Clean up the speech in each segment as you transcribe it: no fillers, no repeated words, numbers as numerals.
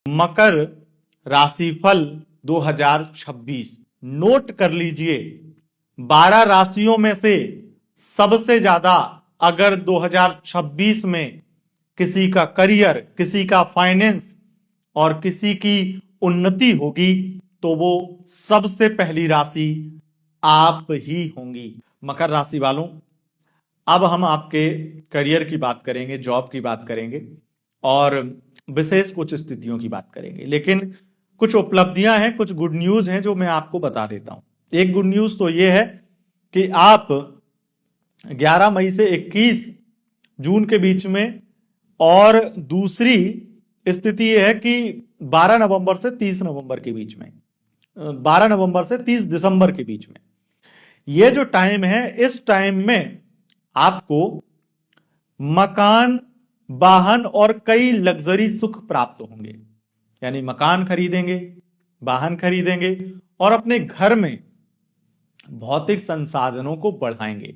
मकर राशिफल 2026 नोट कर लीजिए। 12 राशियों में से सबसे ज्यादा अगर 2026 में किसी का करियर, किसी का फाइनेंस और किसी की उन्नति होगी तो वो सबसे पहली राशि आप ही होंगी। मकर राशि वालों, अब हम आपके करियर की बात करेंगे, जॉब की बात करेंगे और विशेष कुछ स्थितियों की बात करेंगे, लेकिन कुछ उपलब्धियां हैं, कुछ गुड न्यूज हैं जो मैं आपको बता देता हूं। एक गुड न्यूज तो यह है कि आप 11 मई से 21 जून के बीच में, और दूसरी स्थिति यह है कि 12 नवंबर से 30 नवंबर के बीच में, 12 नवंबर से 30 दिसंबर के बीच में, यह जो टाइम है, इस टाइम में आपको मकान, वाहन और कई लग्जरी सुख प्राप्त होंगे। यानी मकान खरीदेंगे, वाहन खरीदेंगे और अपने घर में भौतिक संसाधनों को बढ़ाएंगे।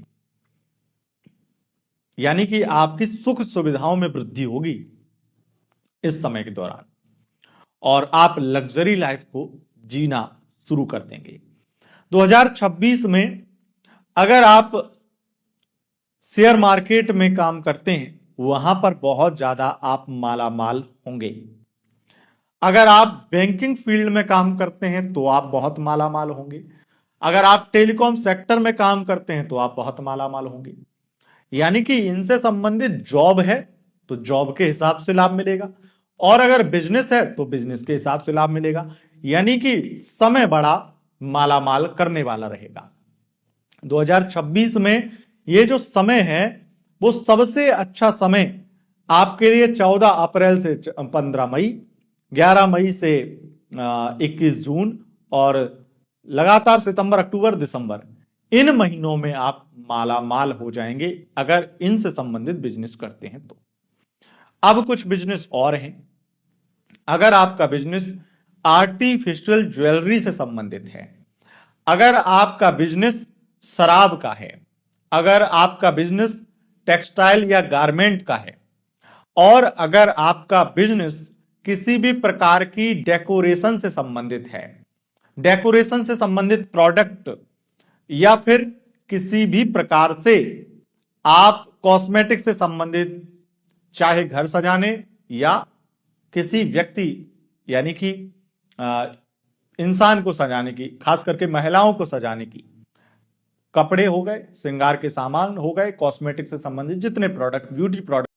यानी कि आपकी सुख सुविधाओं में वृद्धि होगी इस समय के दौरान और आप लग्जरी लाइफ को जीना शुरू कर देंगे। 2026 में अगर आप शेयर मार्केट में काम करते हैं, वहां पर बहुत ज्यादा आप माला माल होंगे। अगर आप बैंकिंग फील्ड में काम करते हैं तो आप बहुत माला माल होंगे। अगर आप टेलीकॉम सेक्टर में काम करते हैं तो आप बहुत माला माल होंगे। यानी कि इनसे संबंधित जॉब है तो जॉब के हिसाब से लाभ मिलेगा, और अगर बिजनेस है तो बिजनेस के हिसाब से लाभ मिलेगा। यानी कि समय बड़ा माला माल करने वाला रहेगा। 2026 में ये जो समय है वो सबसे अच्छा समय आपके लिए 14 अप्रैल से 15 मई, 11 मई से 21 जून और लगातार सितंबर, अक्टूबर, दिसंबर, इन महीनों में आप माला माल हो जाएंगे अगर इनसे संबंधित बिजनेस करते हैं तो। अब कुछ बिजनेस और हैं। अगर आपका बिजनेस आर्टिफिशियल ज्वेलरी से संबंधित है, अगर आपका बिजनेस शराब का है, अगर आपका बिजनेस टेक्सटाइल या गारमेंट का है, और अगर आपका बिजनेस किसी भी प्रकार की डेकोरेशन से संबंधित है, डेकोरेशन से संबंधित प्रोडक्ट, या फिर किसी भी प्रकार से आप कॉस्मेटिक से संबंधित, चाहे घर सजाने या किसी व्यक्ति यानी कि इंसान को सजाने की, खास करके महिलाओं को सजाने की, कपड़े हो गए, श्रृंगार के सामान हो गए, कॉस्मेटिक से संबंधित जितने प्रोडक्ट, ब्यूटी प्रोडक्ट